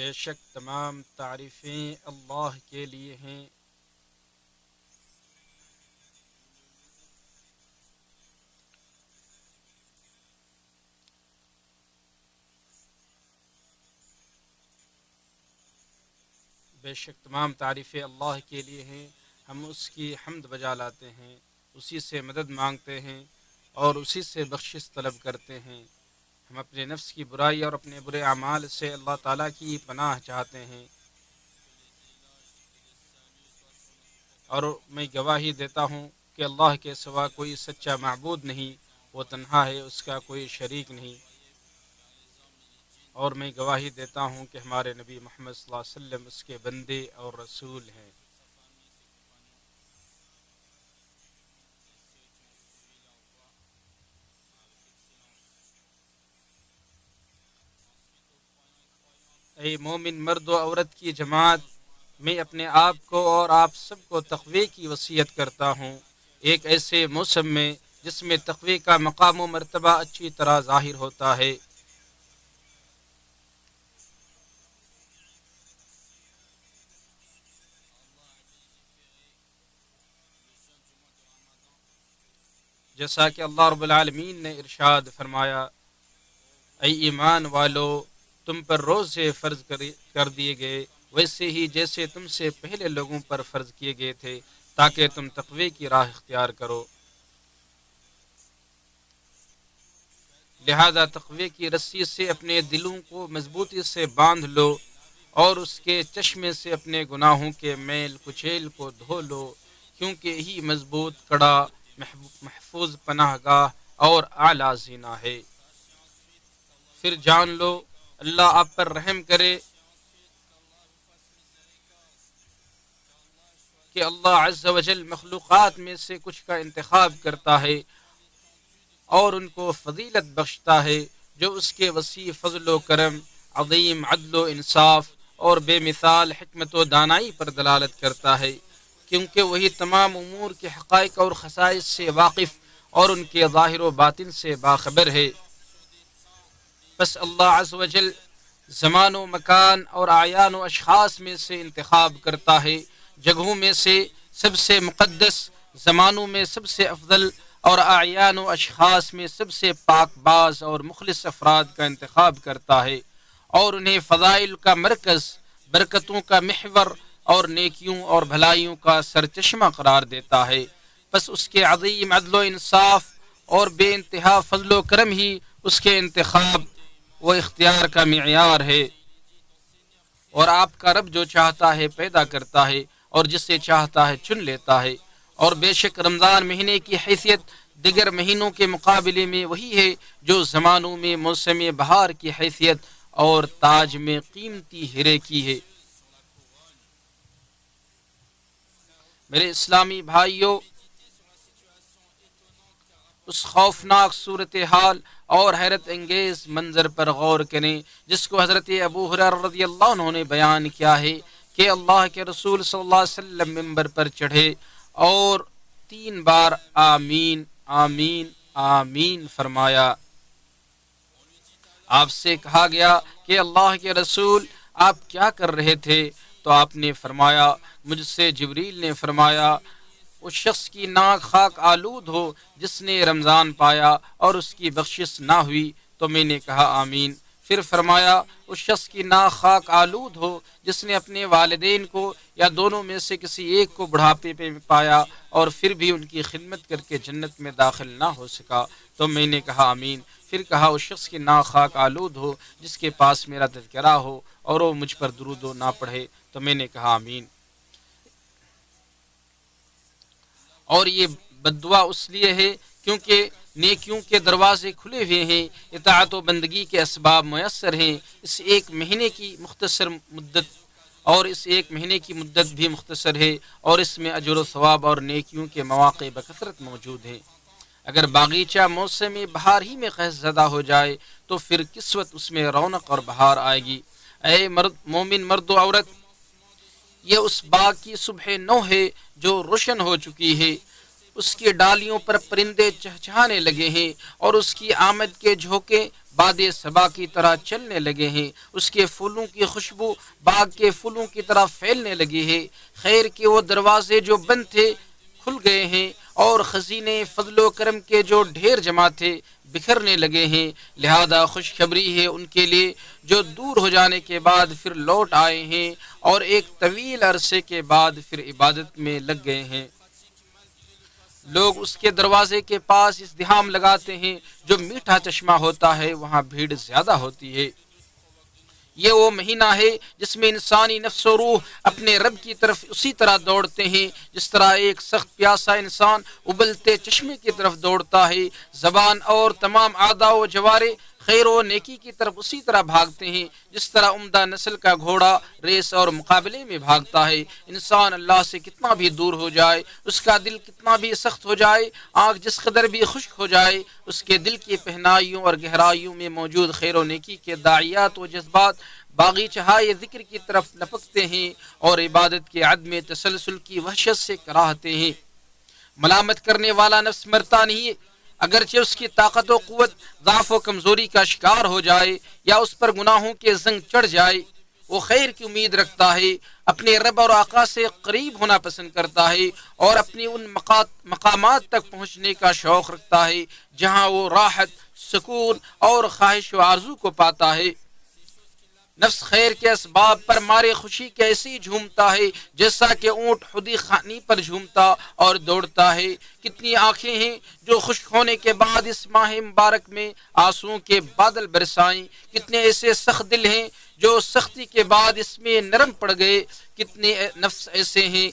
بے شک تمام تعریفیں اللہ کے لیے ہیں۔ بے شک تمام تعریفیں اللہ کے لیے ہیں۔ ہم اس کی حمد بجا لاتے ہیں، اسی سے مدد مانگتے ہیں اور اسی سے بخشش طلب کرتے ہیں۔ ہم اپنے نفس کی برائی اور اپنے برے اعمال سے اللہ تعالیٰ کی پناہ چاہتے ہیں، اور میں گواہی دیتا ہوں کہ اللہ کے سوا کوئی سچا معبود نہیں، وہ تنہا ہے، اس کا کوئی شریک نہیں۔ اور میں گواہی دیتا ہوں کہ ہمارے نبی محمد صلی اللہ علیہ وسلم اس کے بندے اور رسول ہیں۔ اے مومن مرد و عورت کی جماعت، میں اپنے آپ کو اور آپ سب کو تقوی کی وصیت کرتا ہوں، ایک ایسے موسم میں جس میں تقوی کا مقام و مرتبہ اچھی طرح ظاہر ہوتا ہے۔ جیسا کہ اللہ رب العالمین نے ارشاد فرمایا، اے ایمان والو، تم پر روزے فرض کر دیے گئے ویسے ہی جیسے تم سے پہلے لوگوں پر فرض کیے گئے تھے، تاکہ تم تقوی کی راہ اختیار کرو۔ لہذا تقوی کی رسی سے اپنے دلوں کو مضبوطی سے باندھ لو اور اس کے چشمے سے اپنے گناہوں کے میل کچیل کو دھو لو، کیونکہ یہی مضبوط کڑا، محفوظ پناہ گاہ اور اعلیٰ زینہ ہے۔ پھر جان لو اللہ آپ پر رحم کرے کہ اللہ عز و جل مخلوقات میں سے کچھ کا انتخاب کرتا ہے اور ان کو فضیلت بخشتا ہے، جو اس کے وسیع فضل و کرم، عظیم عدل و انصاف اور بے مثال حکمت و دانائی پر دلالت کرتا ہے، کیونکہ وہی تمام امور کے حقائق اور خصائص سے واقف اور ان کے ظاہر و باطن سے باخبر ہے۔ بس اللہ عز و جل زمان و مکان اور اعیان و اشخاص میں سے انتخاب کرتا ہے، جگہوں میں سے سب سے مقدس، زمانوں میں سب سے افضل اور اعیان و اشخاص میں سب سے پاک باز اور مخلص افراد کا انتخاب کرتا ہے، اور انہیں فضائل کا مرکز، برکتوں کا محور اور نیکیوں اور بھلائیوں کا سرچشمہ قرار دیتا ہے۔ بس اس کے عظیم عدل و انصاف اور بے انتہا فضل و کرم ہی اس کے انتخاب و اختیار کا معیار ہے، اور آپ کا رب جو چاہتا ہے پیدا کرتا ہے اور جسے چاہتا ہے چن لیتا ہے۔ اور بے شک رمضان مہینے کی حیثیت دیگر مہینوں کے مقابلے میں وہی ہے جو زمانوں میں موسم بہار کی حیثیت اور تاج میں قیمتی ہیرے کی ہے۔ میرے اسلامی بھائیوں، اس خوفناک صورتحال اور حیرت انگیز منظر پر غور کریں جس کو حضرت ابو ہریرہ رضی اللہ عنہ نے بیان کیا ہے کہ اللہ کے رسول صلی اللہ علیہ وسلم منبر پر چڑھے اور 3 بار آمین آمین آمین فرمایا۔ آپ سے کہا گیا کہ اللہ کے رسول آپ کیا کر رہے تھے؟ تو آپ نے فرمایا، مجھ سے جبریل نے فرمایا اس شخص کی ناک خاک آلود ہو جس نے رمضان پایا اور اس کی بخشش نہ ہوئی، تو میں نے کہا آمین۔ پھر فرمایا اس شخص کی ناک خاک آلود ہو جس نے اپنے والدین کو یا دونوں میں سے کسی ایک کو بڑھاپے پہ پایا اور پھر بھی ان کی خدمت کر کے جنت میں داخل نہ ہو سکا، تو میں نے کہا آمین۔ پھر کہا اس شخص کی ناک خاک آلود ہو جس کے پاس میرا تذکرہ ہو اور وہ مجھ پر درود و نہ پڑھے، تو میں نے کہا آمین۔ اور یہ بددعا اس لیے ہے کیونکہ نیکیوں کے دروازے کھلے ہوئے ہیں، اطاعت و بندگی کے اسباب میسر ہیں، اس ایک مہینے کی مدت بھی مختصر ہے، اور اس میں اجر و ثواب اور نیکیوں کے مواقع بکثرت موجود ہیں۔ اگر باغیچہ موسم بہار ہی میں خس زدہ ہو جائے تو پھر کس وقت اس میں رونق اور بہار آئے گی؟ اے مومن مرد و عورت، یہ اس باغ کی صبح نو ہے جو روشن ہو چکی ہے، اس کی ڈالیوں پر پرندے چہچہانے لگے ہیں اور اس کی آمد کے جھونکے باد صبا کی طرح چلنے لگے ہیں، اس کے پھولوں کی خوشبو باغ کے پھولوں کی طرح پھیلنے لگی ہے، خیر کے وہ دروازے جو بند تھے کھل گئے ہیں اور خزینے فضل و کرم کے جو ڈھیر جمع تھے بکھرنے لگے ہیں، لہذا خوشخبری ہے ان کے لیے جو دور ہو جانے کے بعد پھر لوٹ آئے ہیں اور ایک طویل عرصے کے بعد پھر عبادت میں لگ گئے ہیں۔ لوگ اس کے دروازے کے پاس ازدحام لگاتے ہیں، جو میٹھا چشمہ ہوتا ہے وہاں بھیڑ زیادہ ہوتی ہے۔ یہ وہ مہینہ ہے جس میں انسانی نفس و روح اپنے رب کی طرف اسی طرح دوڑتے ہیں جس طرح ایک سخت پیاسا انسان ابلتے چشمے کی طرف دوڑتا ہے۔ زبان اور تمام اعضاء و جوارے خیر و نیکی کی طرف اسی طرح بھاگتے ہیں جس طرح عمدہ نسل کا گھوڑا ریس اور مقابلے میں بھاگتا ہے۔ انسان اللہ سے کتنا بھی دور ہو جائے، اس کا دل کتنا بھی سخت ہو جائے، آنکھ جس قدر بھی خشک ہو جائے، اس کے دل کی پہنائیوں اور گہرائیوں میں موجود خیر و نیکی کے داعیات و جذبات باغیچہائے ذکر کی طرف لپکتے ہیں اور عبادت کے عدم تسلسل کی وحشت سے کراہتے ہیں۔ ملامت کرنے والا نفس مرتا نہیں، اگرچہ اس کی طاقت و قوت ضعف و کمزوری کا شکار ہو جائے یا اس پر گناہوں کے زنگ چڑھ جائے، وہ خیر کی امید رکھتا ہے، اپنے رب اور آقا سے قریب ہونا پسند کرتا ہے اور اپنی ان مقامات تک پہنچنے کا شوق رکھتا ہے جہاں وہ راحت، سکون اور خواہش و آرزو کو پاتا ہے۔ نفس خیر کے اسباب پر مارے خوشی کے ایسے ہی جھومتا ہے جیسا کہ اونٹ خودی خانی پر جھومتا اور دوڑتا ہے۔ کتنی آنکھیں ہیں جو خشک ہونے کے بعد اس ماہ مبارک میں آنسوؤں کے بادل برسائیں، کتنے ایسے سخت دل ہیں جو سختی کے بعد اس میں نرم پڑ گئے، کتنے نفس ایسے ہیں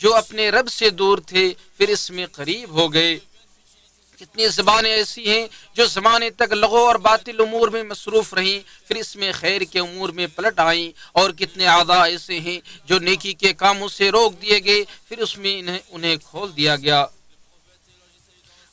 جو اپنے رب سے دور تھے پھر اس میں قریب ہو گئے، کتنی زبانیں ایسی ہیں جو زمانے تک لغو اور باطل امور میں مصروف رہیں پھر اس میں خیر کے امور میں پلٹ آئیں، اور کتنے اعضاء ایسے ہیں جو نیکی کے کاموں سے روک دیے گئے پھر اس میں انہیں کھول دیا گیا۔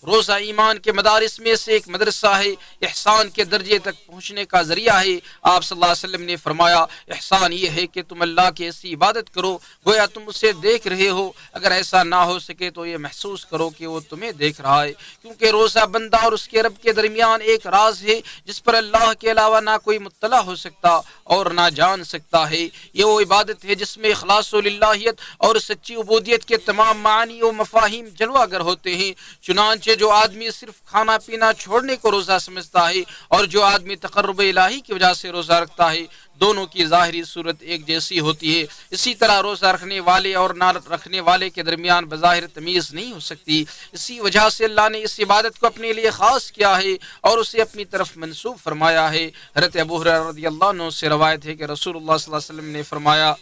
روزہ ایمان کے مدارس میں سے ایک مدرسہ ہے، احسان کے درجے تک پہنچنے کا ذریعہ ہے۔ آپ صلی اللہ علیہ وسلم نے فرمایا، احسان یہ ہے کہ تم اللہ کی ایسی عبادت کرو گویا تم اسے دیکھ رہے ہو، اگر ایسا نہ ہو سکے تو یہ محسوس کرو کہ وہ تمہیں دیکھ رہا ہے، کیونکہ روزہ بندہ اور اس کے رب کے درمیان ایک راز ہے جس پر اللہ کے علاوہ نہ کوئی مطلع ہو سکتا اور نہ جان سکتا ہے۔ یہ وہ عبادت ہے جس میں اخلاص و للہیت اور سچی عبودیت کے تمام معانی و مفاہیم جلوہ گر ہوتے ہیں۔ چنانچہ جو آدمی صرف کھانا پینا چھوڑنے کو روزہ سمجھتا ہے اور جو آدمی تقرب الہی کی وجہ سے روزہ رکھتا ہے، دونوں کی ظاہری صورت ایک جیسی ہوتی ہے۔ اسی طرح روزہ رکھنے والے اور نہ رکھنے والے کے درمیان بظاہر تمیز نہیں ہو سکتی۔ اسی وجہ سے اللہ نے اس عبادت کو اپنے لیے خاص کیا ہے اور اسے اپنی طرف منسوب فرمایا ہے۔ حضرت ابو ہریرہ رضی اللہ عنہ سے روایت ہے کہ رسول اللہ صلی اللہ علیہ وسلم نے فرمایا،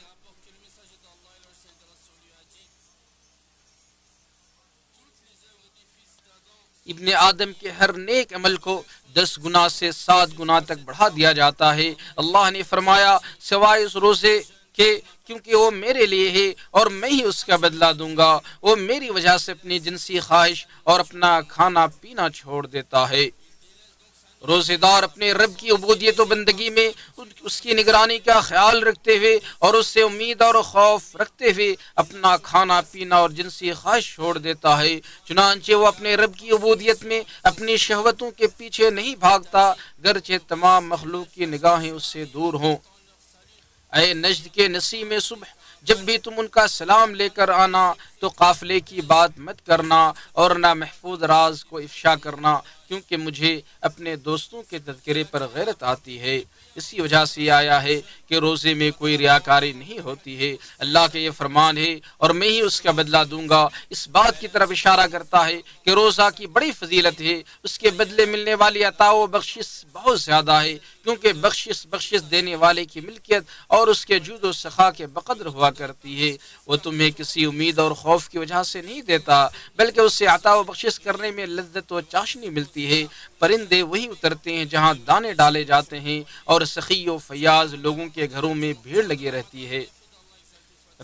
ابن آدم کے ہر نیک عمل کو 10 گنا سے 7 گنا تک بڑھا دیا جاتا ہے۔ اللہ نے فرمایا، سوائے اس روزے کے کیونکہ وہ میرے لیے ہے اور میں ہی اس کا بدلہ دوں گا، وہ میری وجہ سے اپنی جنسی خواہش اور اپنا کھانا پینا چھوڑ دیتا ہے۔ روزے دار اپنے رب کی عبودیت و بندگی میں اس کی نگرانی کا خیال رکھتے ہوئے اور اس سے امید اور خوف رکھتے ہوئے اپنا کھانا پینا اور جنسی خواہش چھوڑ دیتا ہے، چنانچہ وہ اپنے رب کی عبودیت میں اپنی شہوتوں کے پیچھے نہیں بھاگتا گرچہ تمام مخلوق کی نگاہیں اس سے دور ہوں۔ اے نجد کے نسیم صبح، جب بھی تم ان کا سلام لے کر آنا تو قافلے کی بات مت کرنا اور نہ محفوظ راز کو افشا کرنا، کیونکہ مجھے اپنے دوستوں کے تذکرے پر غیرت آتی ہے۔ اسی وجہ سے یہ آیا ہے کہ روزے میں کوئی ریاکاری نہیں ہوتی ہے۔ اللہ کا یہ فرمان ہے اور میں ہی اس کا بدلہ دوں گا، اس بات کی طرف اشارہ کرتا ہے کہ روزہ کی بڑی فضیلت ہے، اس کے بدلے ملنے والی عطا و بخشش بہت زیادہ ہے، کیونکہ بخشش دینے والے کی ملکیت اور اس کے جود و سخا کے بقدر ہوا کرتی ہے۔ وہ تمہیں کسی امید اور خوف کی وجہ سے نہیں دیتا، بلکہ اس سے عطا و بخشش کرنے میں لذت و چاشنی ملتی ہے۔ پرندے وہی اترتے ہیں جہاں دانے ڈالے جاتے ہیں اور سخی و فیاض لوگوں کے گھروں میں بھیڑ لگی رہتی ہے۔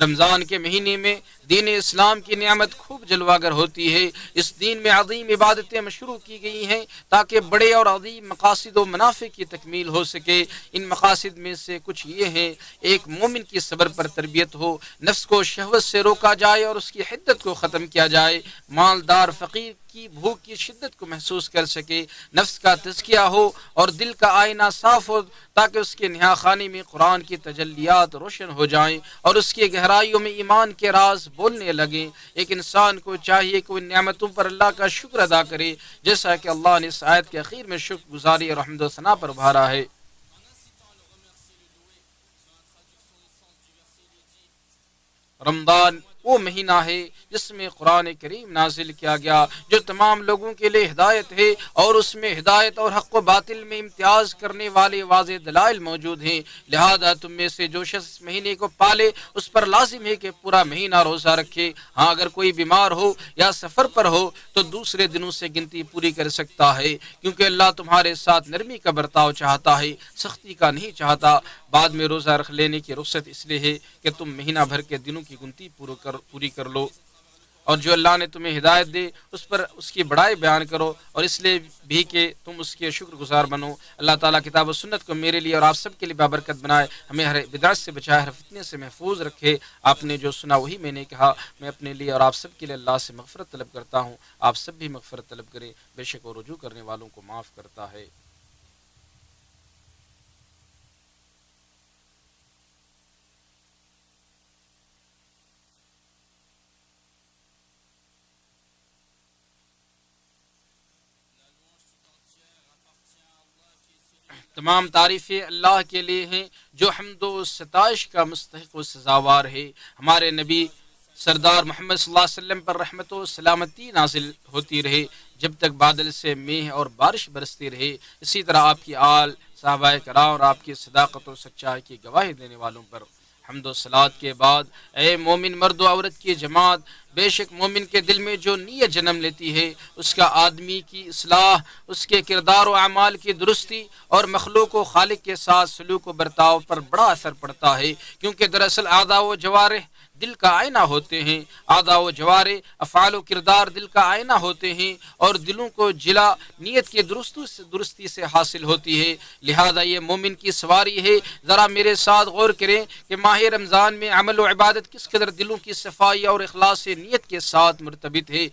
رمضان کے مہینے میں دین اسلام کی نعمت خوب جلواگر ہوتی ہے۔ اس دین میں عظیم عبادتیں مشروع کی گئی ہیں تاکہ بڑے اور عظیم مقاصد و منافع کی تکمیل ہو سکے۔ ان مقاصد میں سے کچھ یہ ہیں: ایک مومن کی صبر پر تربیت ہو، نفس کو شہوت سے روکا جائے اور اس کی حدت کو ختم کیا جائے، مالدار فقیر کی بھوک کی شدت کو محسوس کر سکے، نفس کا تزکیہ ہو اور دل کا آئینہ صاف ہو تاکہ اس کے نہا خانے میں قرآن کی تجلیات روشن ہو جائیں اور اس کی گہرائیوں میں ایمان کے راز بولنے لگیں۔ ایک انسان کو چاہیے کہ وہ نعمتوں پر اللہ کا شکر ادا کرے، جیسا کہ اللہ نے اس آیت کے اخیر میں شکر گزاری اور حمد و ثنا پر ابھارا ہے۔ رمضان وہ مہینہ ہے جس میں قرآن کریم نازل کیا گیا، جو تمام لوگوں کے لیے ہدایت ہے، اور اس میں ہدایت اور حق و باطل میں امتیاز کرنے والے واضح دلائل موجود ہیں۔ لہذا تم میں سے جو شخص اس مہینے کو پالے اس پر لازم ہے کہ پورا مہینہ روزہ رکھے۔ ہاں، اگر کوئی بیمار ہو یا سفر پر ہو تو دوسرے دنوں سے گنتی پوری کر سکتا ہے، کیونکہ اللہ تمہارے ساتھ نرمی کا برتاؤ چاہتا ہے، سختی کا نہیں چاہتا۔ بعد میں روزہ رکھ لینے کی رخصت اس لیے ہے کہ تم مہینہ بھر کے دنوں کی گنتی پوری کر لو، اور جو اللہ نے تمہیں ہدایت دے اس پر اس کی بڑائی بیان کرو، اور اس لیے بھی کہ تم اس کے شکر گزار بنو۔ اللہ تعالیٰ کتاب و سنت کو میرے لیے اور آپ سب کے لیے بابرکت بنائے، ہمیں ہر بدعت سے بچائے، ہر فتنے سے محفوظ رکھے۔ آپ نے جو سنا وہی میں نے کہا۔ میں اپنے لیے اور آپ سب کے لیے اللہ سے مغفرت طلب کرتا ہوں، آپ سب بھی مغفرت طلب کریں، بے شک وہ رجوع کرنے والوں کو معاف کرتا ہے۔ تمام تعریفیں اللہ کے لیے ہیں جو حمد و ستائش کا مستحق و سزاوار ہے۔ ہمارے نبی سردار محمد صلی اللہ علیہ وسلم پر رحمت و سلامتی نازل ہوتی رہے جب تک بادل سے میہ اور بارش برستی رہے۔ اسی طرح آپ کی آل، صحابہ کرام اور آپ کی صداقت و سچائی کی گواہی دینے والوں پر حمد و صلات کے بعد، اے مومن مرد و عورت کی جماعت، بے شک مومن کے دل میں جو نیت جنم لیتی ہے اس کا آدمی کی اصلاح، اس کے کردار و اعمال کی درستی اور مخلوق و خالق کے ساتھ سلوک و برتاؤ پر بڑا اثر پڑتا ہے، کیونکہ دراصل اعضاء و جوارح دل کا آئینہ ہوتے ہیں۔ اعضاء و جوارح، افعال و کردار دل کا آئینہ ہوتے ہیں، اور دلوں کو جلا نیت کی درستی سے حاصل ہوتی ہے۔ لہذا یہ مومن کی سواری ہے۔ ذرا میرے ساتھ غور کریں کہ ماہ رمضان میں عمل و عبادت کس قدر دلوں کی صفائی اور اخلاص نیت کے ساتھ مرتبط ہے۔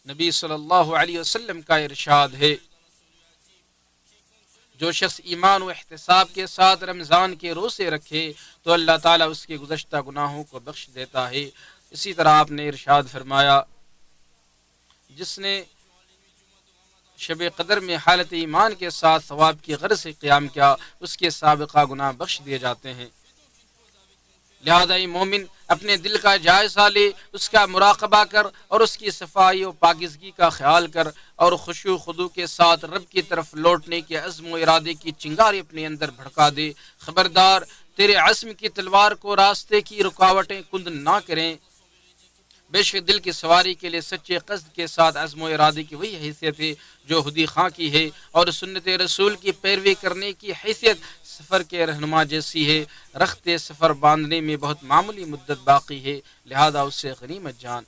نبی صلی اللہ علیہ وسلم کا ارشاد ہے، جو شخص ایمان و احتساب کے ساتھ رمضان کے روزے رکھے تو اللہ تعالیٰ اس کے گزشتہ گناہوں کو بخش دیتا ہے۔ اسی طرح آپ نے ارشاد فرمایا، جس نے شب قدر میں حالت ایمان کے ساتھ ثواب کی غرض سے قیام کیا اس کے سابقہ گناہ بخش دیے جاتے ہیں۔ لہذا یہ مومن اپنے دل کا جائزہ لے، اس کا مراقبہ کر اور اس کی صفائی و پاکیزگی کا خیال کر، اور خشوع و خضوع کے ساتھ رب کی طرف لوٹنے کے عزم و ارادے کی چنگاری اپنے اندر بھڑکا دے۔ خبردار، تیرے عزم کی تلوار کو راستے کی رکاوٹیں کند نہ کریں۔ بے شک دل کی سواری کے لیے سچے قصد کے ساتھ عزم و ارادے کی وہی حیثیت ہے جو ہدی خاں کی ہے، اور سنت رسول کی پیروی کرنے کی حیثیت سفر کے رہنما جیسی ہے۔ رخت سفر باندھنے میں بہت معمولی مدت باقی ہے، لہذا اس سے غنیمت جان۔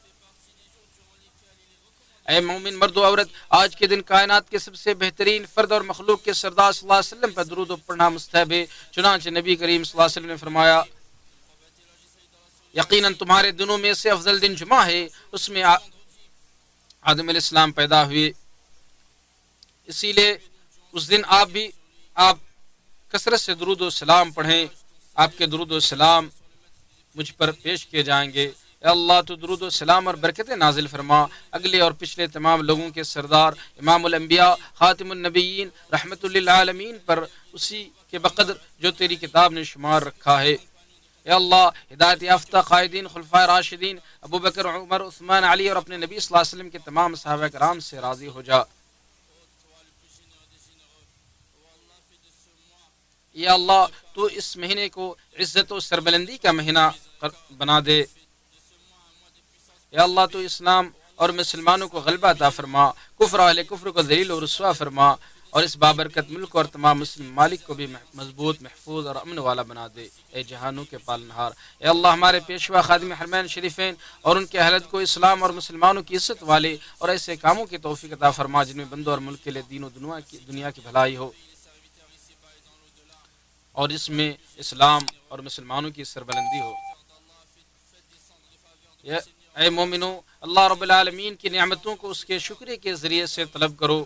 اے مومن مرد و عورت، آج کے دن کائنات کے سب سے بہترین فرد اور مخلوق کے سردار صلی اللہ علیہ وسلم پر درود و پڑھنا مستحب ہے۔ چنانچہ نبی کریم صلی اللہ علیہ وسلم نے فرمایا، یقیناً تمہارے دنوں میں سے افضل دن جمعہ ہے، اس میں آدم علیہ السلام پیدا ہوئے، اسی لیے اس دن آپ کثرت سے درود و سلام پڑھیں۔ آپ کے درود و سلام مجھ پر پیش کیے جائیں گے۔ اے اللہ تو درود و سلام اور برکتیں نازل فرما اگلے اور پچھلے تمام لوگوں کے سردار امام الانبیاء خاتم النبیین رحمت للعالمین پر، اسی کے بقدر جو تیری کتاب نے شمار رکھا ہے۔ اے اللہ، ہدایت یافتہ قائدین خلفائے راشدین ابو بکر، عمر، عثمان، علی اور اپنے نبی صلی اللہ علیہ وسلم کے تمام صحابہ کرام سے راضی ہو جا۔ یا اللہ، تو اس مہینے کو عزت و سربلندی کا مہینہ بنا دے۔ یا اللہ تو اسلام اور مسلمانوں کو غلبہ عطا فرما، کفر اہل کفر کو ذلیل و رسوا فرما، اور اس بابرکت ملک اور تمام مسلم ممالک کو بھی مضبوط، محفوظ اور امن والا بنا دے۔ اے جہانوں کے پالنہار، اے اللہ ہمارے پیشوا خادم حرمین شریفین اور ان کے اہلت کو اسلام اور مسلمانوں کی عزت والے اور ایسے کاموں کی توفیق عطا فرما جن میں بندوں اور ملک کے لیے دین و دنیا کی بھلائی ہو، اور اس میں اسلام اور مسلمانوں کی سربلندی ہو۔ اے مومنو، اللہ رب العالمین کی نعمتوں کو اس کے شکر کے ذریعے سے طلب کرو،